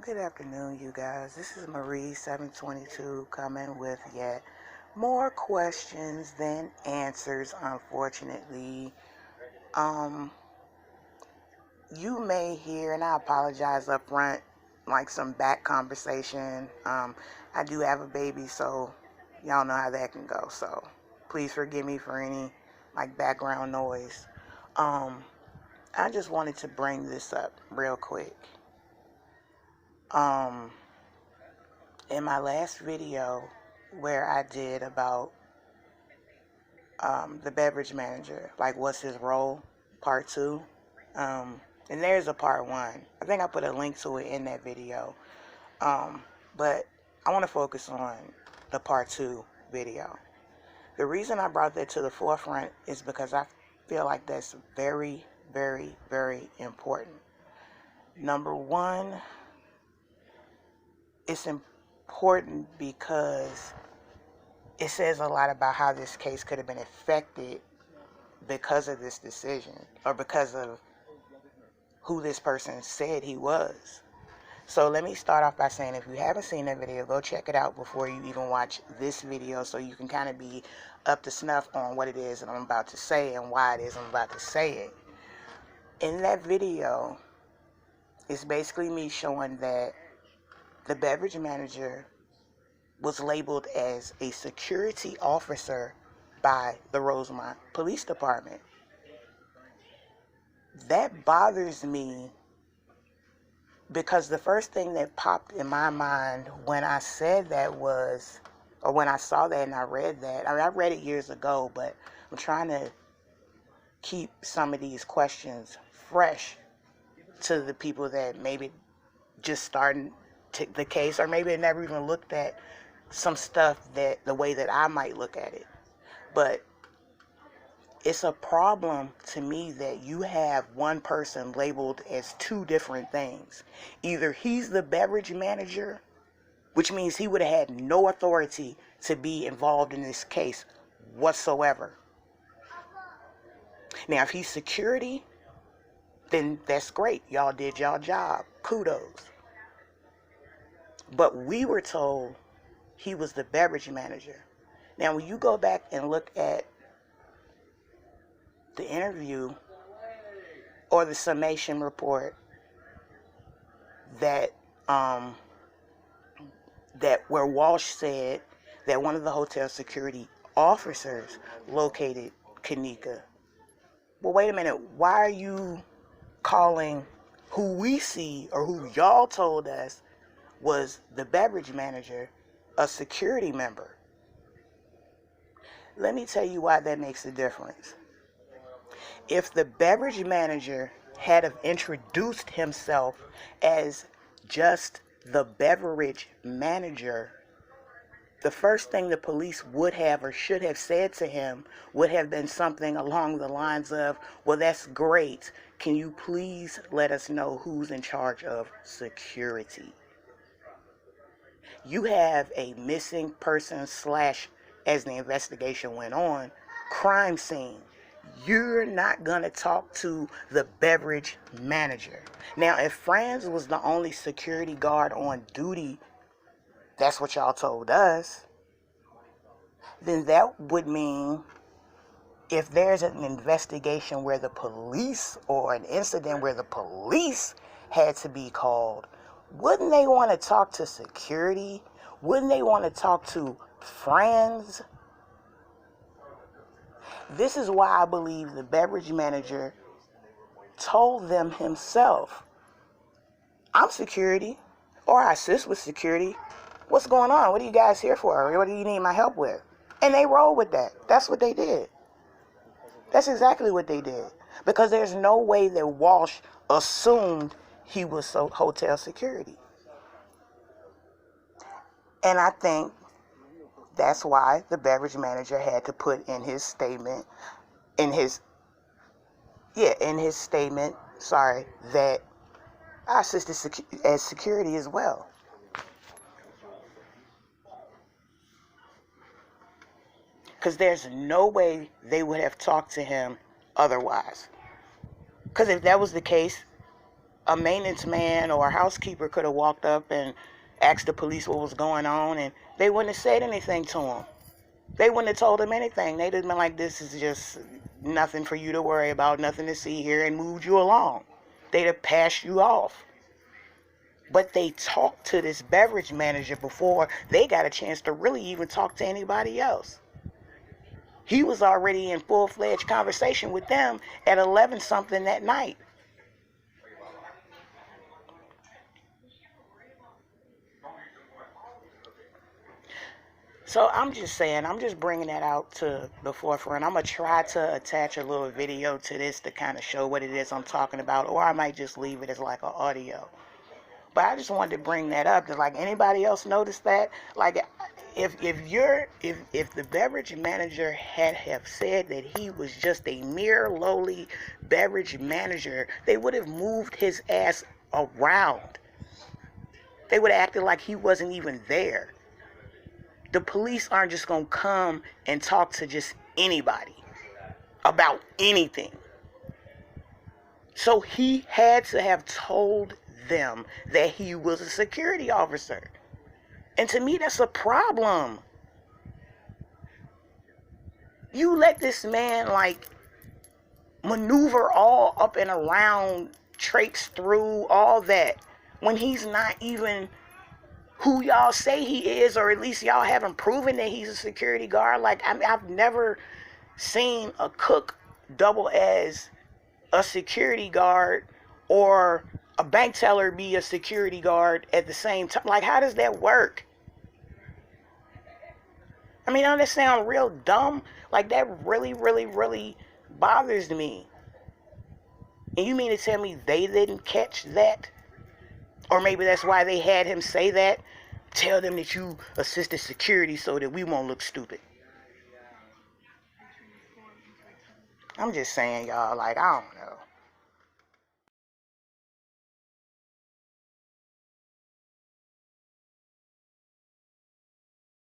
Good afternoon, you guys. This is Marie 722 coming with yet more questions than answers, unfortunately. Um, you may hear, and I apologize up front, like some back conversation. I do have a baby, so y'all know how that can go. So please forgive me for any like background noise. Um, I just wanted to bring this up real quick. Um, in my last video where I did about the beverage manager, like what's his role, part 2, and there's a part 1. I think I put a link to it in that video, but I want to focus on the part 2 video. The reason I brought that to the forefront is because I feel like that's very, very, very important. Number one, it's important because it says a lot about how this case could have been affected because of this decision or because of who this person said he was. So let me start off by saying, if you haven't seen that video, go check it out before you even watch this video so you can kind of be up to snuff on what it is that I'm about to say and why it is I'm about to say it. In that video, it's basically me showing that the beverage manager was labeled as a security officer by the Rosemont Police Department. That bothers me because the first thing that popped in my mind when I said that was, or when I saw that and I read that, I read it years ago, but I'm trying to keep some of these questions fresh to the people that maybe just starting the case, or maybe never even looked at some stuff that the way that I might look at it. But it's a problem to me that you have one person labeled as two different things. Either he's the beverage manager, which means he would have had no authority to be involved in this case whatsoever. Now, if he's security, then that's great. Y'all did y'all job. Kudos. But we were told he was the beverage manager. Now, when you go back and look at the interview or the summation report that where Walsh said that one of the hotel security officers located Kanika. Well, wait a minute. Why are you calling who we see or who y'all told us was the beverage manager a security member? Let me tell you why that makes a difference. If the beverage manager had have introduced himself as just the beverage manager, the first thing the police would have or should have said to him would have been something along the lines of, well, that's great. Can you please let us know who's in charge of security? You have a missing person / as the investigation went on, crime scene. You're not going to talk to the beverage manager. Now, if Franz was the only security guard on duty, that's what y'all told us, then that would mean if there's an investigation where the police, or an incident where the police had to be called, wouldn't they want to talk to security? Wouldn't they want to talk to Franz? This is why I believe the beverage manager told them himself, I'm security, or I assist with security. What's going on? What are you guys here for? What do you need my help with? And they rolled with that. That's what they did. That's exactly what they did. Because there's no way that Walsh assumed he was hotel security. And I think that's why the beverage manager had to put in his statement, that I assisted as security as well. Because there's no way they would have talked to him otherwise. Because if that was the case, a maintenance man or a housekeeper could have walked up and asked the police what was going on, and they wouldn't have said anything to him. They wouldn't have told him anything. They'd have been like, this is just nothing for you to worry about, nothing to see here, and moved you along. They'd have passed you off. But they talked to this beverage manager before they got a chance to really even talk to anybody else. He was already in full-fledged conversation with them at 11-something that night. So I'm just saying, I'm just bringing that out to the forefront. I'm going to try to attach a little video to this to kind of show what it is I'm talking about, or I might just leave it as like an audio. But I just wanted to bring that up. Does like anybody else notice that? Like if the beverage manager had have said that he was just a mere lowly beverage manager, they would have moved his ass around. They would have acted like he wasn't even there. The police aren't just going to come and talk to just anybody about anything. So he had to have told them that he was a security officer. And to me, that's a problem. You let this man like maneuver all up and around, traipse through all that when he's not even who y'all say he is, or at least y'all haven't proven that he's a security guard. Like, I mean, I've never seen a cook double as a security guard or a bank teller be a security guard at the same time. Like, how does that work? I mean, don't that sound real dumb? Like, that really, really, really bothers me. And you mean to tell me they didn't catch that? Or maybe that's why they had him say that. Tell them that you assisted security so that we won't look stupid. I'm just saying, y'all, like, I don't know.